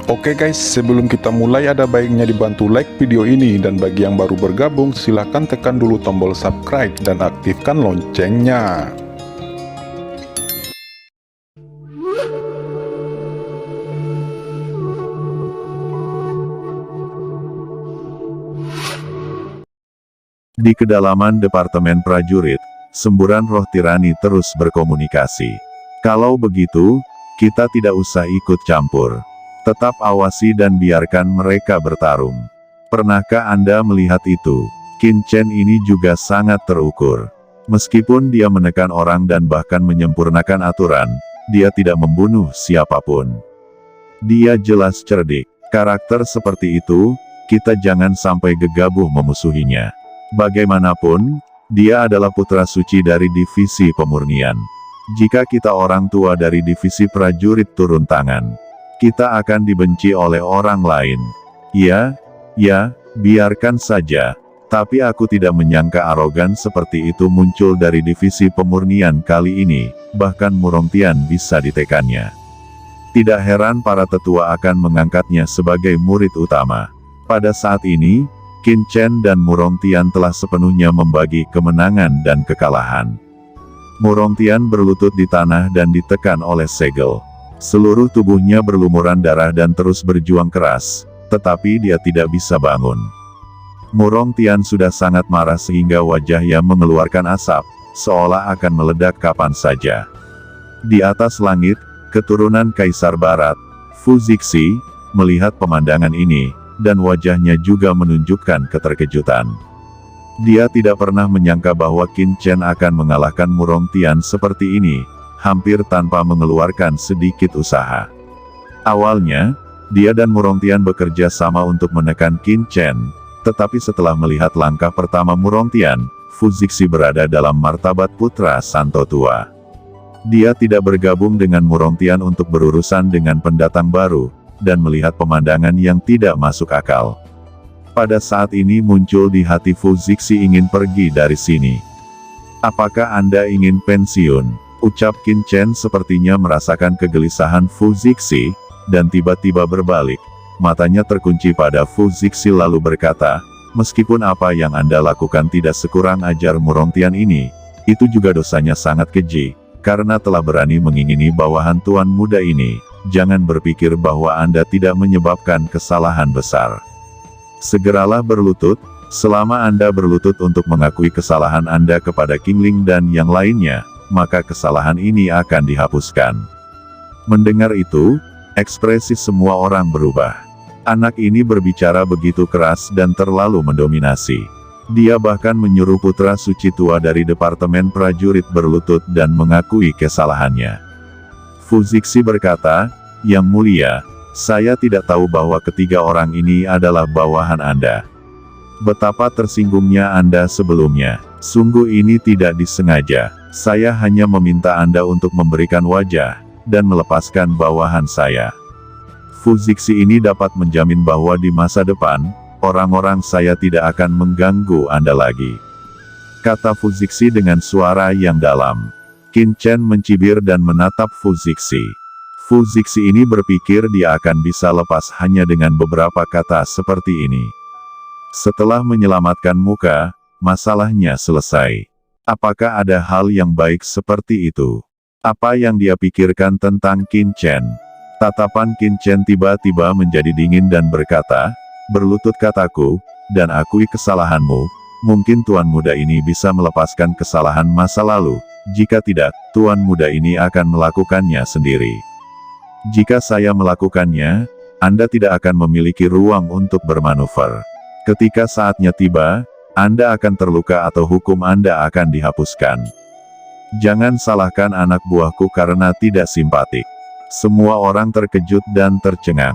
Oke guys, sebelum kita mulai ada baiknya dibantu like video ini, dan bagi yang baru bergabung silahkan tekan dulu tombol subscribe dan aktifkan loncengnya. Di kedalaman Departemen Prajurit, semburan roh tirani terus berkomunikasi. Kalau begitu, kita tidak usah ikut campur. Tetap awasi dan biarkan mereka bertarung. Pernahkah Anda melihat itu? Qin Chen ini juga sangat terukur. Meskipun dia menekan orang dan bahkan menyempurnakan aturan, dia tidak membunuh siapapun. Dia jelas cerdik. Karakter seperti itu, kita jangan sampai gegabah memusuhinya. Bagaimanapun, dia adalah putra suci dari divisi pemurnian. Jika kita orang tua dari divisi prajurit turun tangan, kita akan dibenci oleh orang lain. Ya, biarkan saja. Tapi aku tidak menyangka arogan seperti itu muncul dari divisi pemurnian kali ini, bahkan Murongtian bisa ditekannya. Tidak heran para tetua akan mengangkatnya sebagai murid utama. Pada saat ini, Qin Chen dan Murongtian telah sepenuhnya membagi kemenangan dan kekalahan. Murongtian berlutut di tanah dan ditekan oleh segel. Seluruh tubuhnya berlumuran darah dan terus berjuang keras, tetapi dia tidak bisa bangun. Murongtian sudah sangat marah sehingga wajahnya mengeluarkan asap, seolah akan meledak kapan saja. Di atas langit, keturunan Kaisar Barat, Fu Zixi, melihat pemandangan ini, dan wajahnya juga menunjukkan keterkejutan. Dia tidak pernah menyangka bahwa Qin Chen akan mengalahkan Murongtian seperti ini, hampir tanpa mengeluarkan sedikit usaha. Awalnya, dia dan Murongtian bekerja sama untuk menekan Qin Chen, tetapi setelah melihat langkah pertama Murongtian, Fu Zixi berada dalam martabat putra Santo Tua. Dia tidak bergabung dengan Murongtian untuk berurusan dengan pendatang baru, dan melihat pemandangan yang tidak masuk akal. Pada saat ini muncul di hati Fu Zixi ingin pergi dari sini. Apakah Anda ingin pensiun? Ucap Qin Chen sepertinya merasakan kegelisahan Fu Zixi, dan tiba-tiba berbalik. Matanya terkunci pada Fu Zixi lalu berkata, meskipun apa yang Anda lakukan tidak sekurang ajar Murongtian ini, itu juga dosanya sangat keji, karena telah berani mengingini bawahan tuan muda ini. Jangan berpikir bahwa Anda tidak menyebabkan kesalahan besar. Segeralah berlutut. Selama Anda berlutut untuk mengakui kesalahan Anda kepada Qingling dan yang lainnya, maka kesalahan ini akan dihapuskan. Mendengar itu, ekspresi semua orang berubah. Anak ini berbicara begitu keras dan terlalu mendominasi. Dia bahkan menyuruh putra suci tua dari Departemen Prajurit berlutut dan mengakui kesalahannya. Fu Zixi berkata, Yang Mulia, saya tidak tahu bahwa ketiga orang ini adalah bawahan Anda. Betapa tersinggungnya Anda sebelumnya. Sungguh ini tidak disengaja. Saya hanya meminta Anda untuk memberikan wajah, dan melepaskan bawahan saya. Fu Zixi ini dapat menjamin bahwa di masa depan, orang-orang saya tidak akan mengganggu Anda lagi. Kata Fu Zixi dengan suara yang dalam. Qin Chen mencibir dan menatap Fu Zixi. Fu Zixi ini berpikir dia akan bisa lepas hanya dengan beberapa kata seperti ini. Setelah menyelamatkan muka, masalahnya selesai. Apakah ada hal yang baik seperti itu? Apa yang dia pikirkan tentang Qin Chen? Tatapan Qin Chen tiba-tiba menjadi dingin dan berkata, berlutut kataku, dan akui kesalahanmu. Mungkin tuan muda ini bisa melepaskan kesalahan masa lalu. Jika tidak, tuan muda ini akan melakukannya sendiri. Jika saya melakukannya, Anda tidak akan memiliki ruang untuk bermanuver. Ketika saatnya tiba, Anda akan terluka atau hukum Anda akan dihapuskan. Jangan salahkan anak buahku karena tidak simpatik. Semua orang terkejut dan tercengang.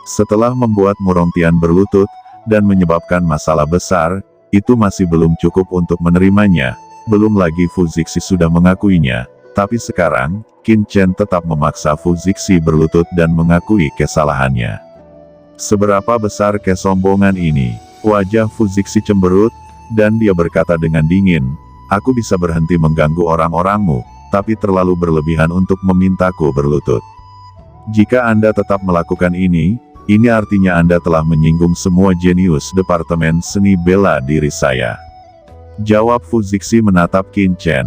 Setelah membuat Murongtian berlutut, dan menyebabkan masalah besar, itu masih belum cukup untuk menerimanya. Belum lagi Fu Zixi sudah mengakuinya, tapi sekarang, Qin Chen tetap memaksa Fu Zixi berlutut dan mengakui kesalahannya. Seberapa besar kesombongan ini? Wajah Fu Zixi cemberut, dan dia berkata dengan dingin, aku bisa berhenti mengganggu orang-orangmu, tapi terlalu berlebihan untuk memintaku berlutut. Jika Anda tetap melakukan ini, Ini artinya Anda telah menyinggung semua jenius Departemen Seni Bela Diri saya. Jawab Fu Zixi menatap Qin Chen.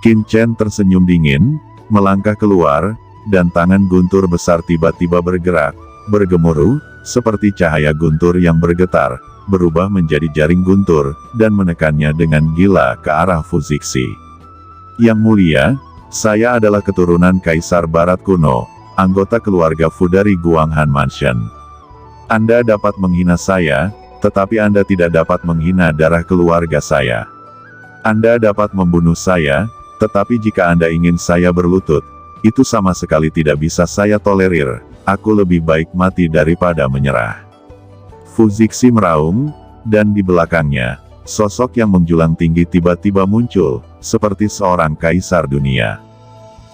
Qin Chen tersenyum dingin, melangkah keluar, dan tangan guntur besar tiba-tiba bergerak, bergemuruh, seperti cahaya guntur yang bergetar, berubah menjadi jaring guntur, dan menekannya dengan gila ke arah Fu Zixi. Yang mulia, saya adalah keturunan Kaisar Barat kuno, anggota keluarga Fu dari Guanghan Mansion. Anda dapat menghina saya, tetapi Anda tidak dapat menghina darah keluarga saya. Anda dapat membunuh saya, tetapi jika Anda ingin saya berlutut, itu sama sekali tidak bisa saya tolerir. Aku lebih baik mati daripada menyerah. Fu Zixi meraung, dan di belakangnya, sosok yang menjulang tinggi tiba-tiba muncul, seperti seorang kaisar dunia.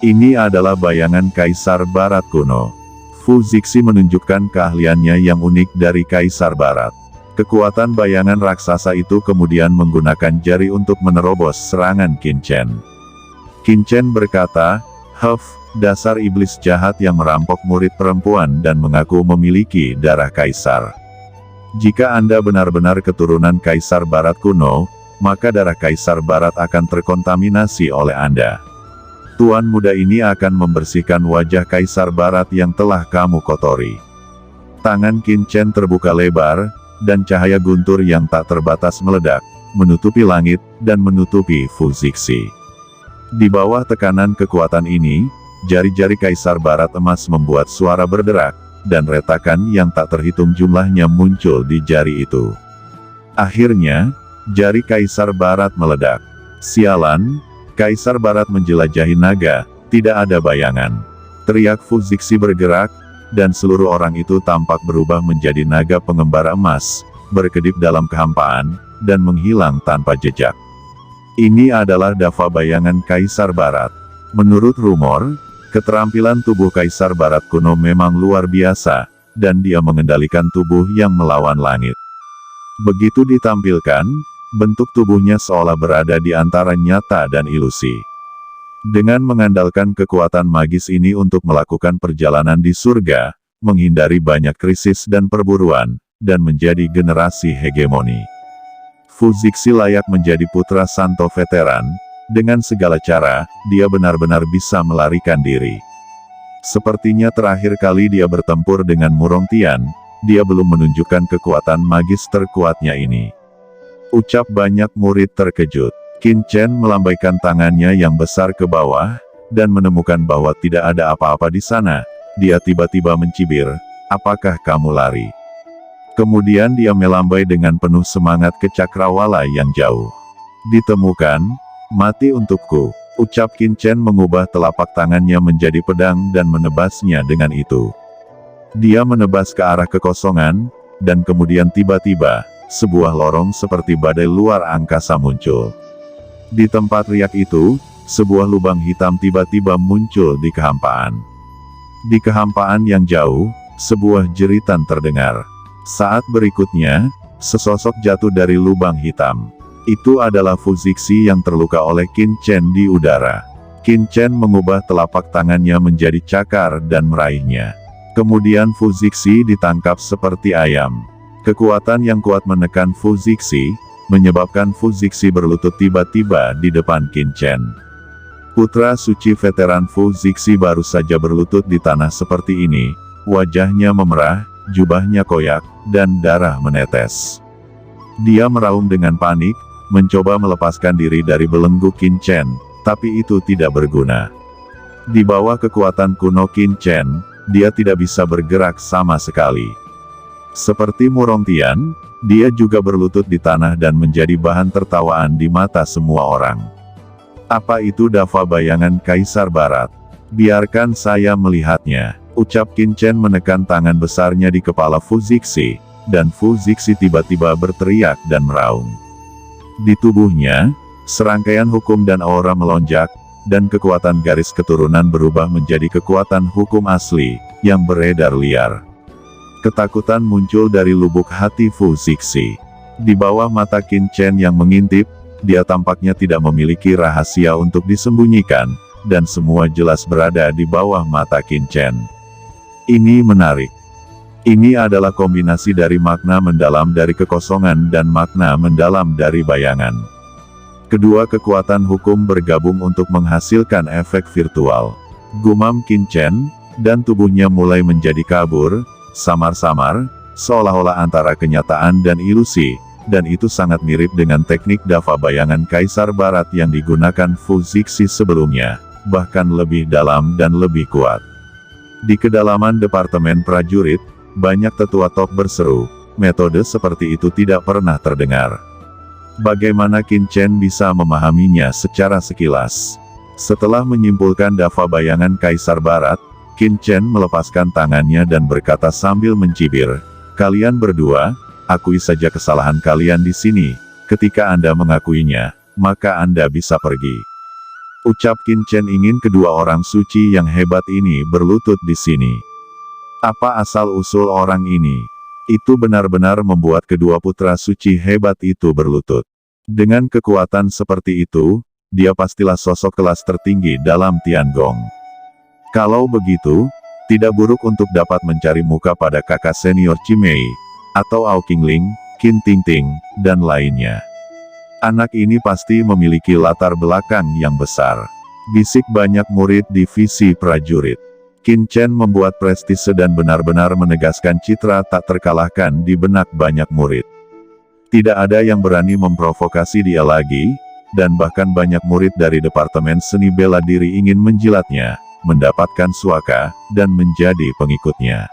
Ini adalah bayangan Kaisar Barat kuno. Fu Zixi menunjukkan keahliannya yang unik dari Kaisar Barat. Kekuatan bayangan raksasa itu kemudian menggunakan jari untuk menerobos serangan Qin Chen. Qin Chen berkata, dasar iblis jahat yang merampok murid perempuan dan mengaku memiliki darah kaisar. Jika Anda benar-benar keturunan Kaisar Barat kuno, maka darah Kaisar Barat akan terkontaminasi oleh Anda. Tuan muda ini akan membersihkan wajah Kaisar Barat yang telah kamu kotori. Tangan Qin Chen terbuka lebar, dan cahaya guntur yang tak terbatas meledak, menutupi langit, dan menutupi Fu Zixi. Di bawah tekanan kekuatan ini, jari-jari Kaisar Barat emas membuat suara berderak, dan retakan yang tak terhitung jumlahnya muncul di jari itu. Akhirnya, jari Kaisar Barat meledak. Sialan, Kaisar Barat menjelajahi naga, tidak ada bayangan. Teriak Fu Zixi bergerak, dan seluruh orang itu tampak berubah menjadi naga pengembara emas, berkedip dalam kehampaan, dan menghilang tanpa jejak. Ini adalah dava bayangan Kaisar Barat. Menurut rumor, keterampilan tubuh Kaisar Barat kuno memang luar biasa, dan dia mengendalikan tubuh yang melawan langit. Begitu ditampilkan, bentuk tubuhnya seolah berada di antara nyata dan ilusi. Dengan mengandalkan kekuatan magis ini untuk melakukan perjalanan di surga, menghindari banyak krisis dan perburuan, dan menjadi generasi hegemoni. Fu Zixi layak menjadi putra Santo veteran. Dengan segala cara, dia benar-benar bisa melarikan diri. Sepertinya terakhir kali dia bertempur dengan Murong Tian, dia belum menunjukkan kekuatan magis terkuatnya ini. Ucap banyak murid terkejut. Qin Chen melambaikan tangannya yang besar ke bawah, dan menemukan bahwa tidak ada apa-apa di sana. Dia tiba-tiba mencibir, "Apakah kamu lari?" Kemudian dia melambai dengan penuh semangat ke cakrawala yang jauh. "Ditemukan, mati untukku," ucap Qin Chen mengubah telapak tangannya menjadi pedang dan menebasnya dengan itu. Dia menebas ke arah kekosongan, dan kemudian tiba-tiba, sebuah lorong seperti badai luar angkasa muncul. Di tempat riak itu, sebuah lubang hitam tiba-tiba muncul di kehampaan. Di kehampaan yang jauh, sebuah jeritan terdengar. Saat berikutnya, sesosok jatuh dari lubang hitam. Itu adalah Fu Zixi yang terluka oleh Qin Chen di udara. Qin Chen mengubah telapak tangannya menjadi cakar dan meraihnya. Kemudian Fu Zixi ditangkap seperti ayam. Kekuatan yang kuat menekan Fu Zixi, menyebabkan Fu Zixi berlutut tiba-tiba di depan Qin Chen. Putra suci veteran Fu Zixi baru saja berlutut di tanah seperti ini, wajahnya memerah, jubahnya koyak, dan darah menetes. Dia meraung dengan panik, mencoba melepaskan diri dari belenggu Qin Chen, tapi itu tidak berguna. Di bawah kekuatan kuno Qin Chen, dia tidak bisa bergerak sama sekali. Seperti Murong Tian, dia juga berlutut di tanah dan menjadi bahan tertawaan di mata semua orang. Apa itu dava bayangan Kaisar Barat? Biarkan saya melihatnya, ucap Qin Chen menekan tangan besarnya di kepala Fu Zixi, dan Fu Zixi tiba-tiba berteriak dan meraung. Di tubuhnya, serangkaian hukum dan aura melonjak, dan kekuatan garis keturunan berubah menjadi kekuatan hukum asli, yang beredar liar. Ketakutan muncul dari lubuk hati Fu Zixi. Di bawah mata Qin Chen yang mengintip, dia tampaknya tidak memiliki rahasia untuk disembunyikan, dan semua jelas berada di bawah mata Qin Chen. Ini menarik. Ini adalah kombinasi dari makna mendalam dari kekosongan dan makna mendalam dari bayangan. Kedua kekuatan hukum bergabung untuk menghasilkan efek virtual. Gumam Qin Chen, dan tubuhnya mulai menjadi kabur, samar-samar, seolah-olah antara kenyataan dan ilusi, dan itu sangat mirip dengan teknik Dava bayangan Kaisar Barat yang digunakan Fu Zixi sebelumnya, bahkan lebih dalam dan lebih kuat. Di kedalaman Departemen Prajurit, banyak tetua top berseru, metode seperti itu tidak pernah terdengar. Bagaimana Qin Chen bisa memahaminya secara sekilas? Setelah menyimpulkan Dava bayangan Kaisar Barat, Qin Chen melepaskan tangannya dan berkata sambil mencibir, "Kalian berdua, akui saja kesalahan kalian di sini. Ketika Anda mengakuinya, maka Anda bisa pergi." Ucap Qin Chen ingin kedua orang suci yang hebat ini berlutut di sini. Apa asal-usul orang ini? Itu benar-benar membuat kedua putra suci hebat itu berlutut. Dengan kekuatan seperti itu, dia pastilah sosok kelas tertinggi dalam Tiangong. Kalau begitu, tidak buruk untuk dapat mencari muka pada kakak senior Cimei, atau Ao Qingling, Qin Tingting, dan lainnya. Anak ini pasti memiliki latar belakang yang besar. Bisik banyak murid divisi prajurit. Qin Chen membuat prestise dan benar-benar menegaskan citra tak terkalahkan di benak banyak murid. Tidak ada yang berani memprovokasi dia lagi, dan bahkan banyak murid dari Departemen Seni Bela Diri ingin menjilatnya, mendapatkan suaka, dan menjadi pengikutnya.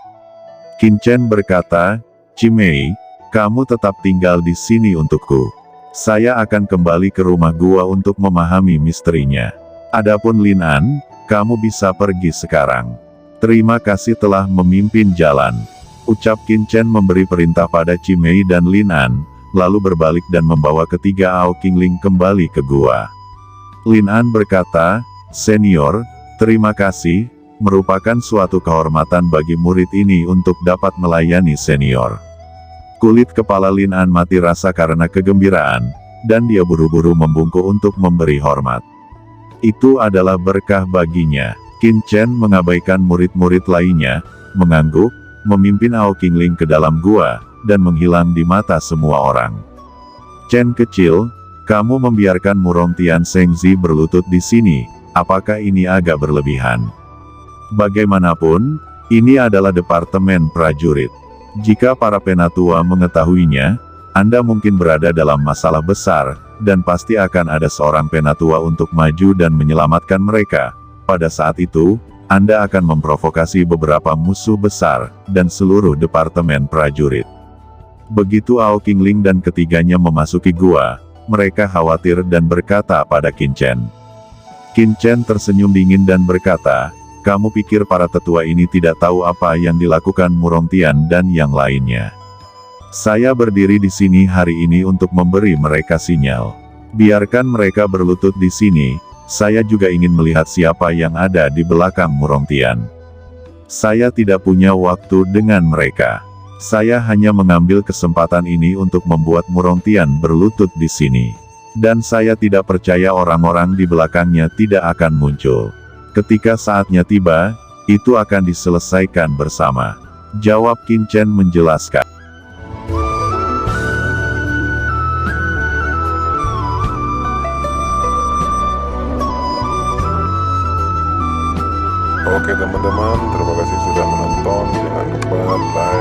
Qin Chen berkata, "Cimei, kamu tetap tinggal di sini untukku. Saya akan kembali ke rumah gua untuk memahami misterinya. Adapun Lin An, kamu bisa pergi sekarang. Terima kasih telah memimpin jalan." Ucap Qin Chen memberi perintah pada Cimei dan Lin An, lalu berbalik dan membawa ketiga Ao Qingling kembali ke gua. Lin An berkata, "Senior, terima kasih, merupakan suatu kehormatan bagi murid ini untuk dapat melayani senior." Kulit kepala Lin An mati rasa karena kegembiraan, dan dia buru-buru membungkuk untuk memberi hormat. Itu adalah berkah baginya. Qin Chen mengabaikan murid-murid lainnya, mengangguk, memimpin Ao Qingling ke dalam gua, dan menghilang di mata semua orang. "Chen kecil, kamu membiarkan Murong Tian Shengzi berlutut di sini, apakah ini agak berlebihan? Bagaimanapun, ini adalah Departemen Prajurit. Jika para penatua mengetahuinya, Anda mungkin berada dalam masalah besar, dan pasti akan ada seorang penatua untuk maju dan menyelamatkan mereka. Pada saat itu, Anda akan memprovokasi beberapa musuh besar, dan seluruh Departemen Prajurit." Begitu Ao Qingling dan ketiganya memasuki gua, mereka khawatir dan berkata pada Qin Chen. Qin Chen tersenyum dingin dan berkata, "Kamu pikir para tetua ini tidak tahu apa yang dilakukan Murong Tian dan yang lainnya? Saya berdiri di sini hari ini untuk memberi mereka sinyal. Biarkan mereka berlutut di sini, saya juga ingin melihat siapa yang ada di belakang Murong Tian. Saya tidak punya waktu dengan mereka. Saya hanya mengambil kesempatan ini untuk membuat Murong Tian berlutut di sini. Dan saya tidak percaya orang-orang di belakangnya tidak akan muncul. Ketika saatnya tiba, itu akan diselesaikan bersama." Jawab Qin Chen menjelaskan. Oke teman-teman, terima kasih sudah menonton. Jangan lupa like,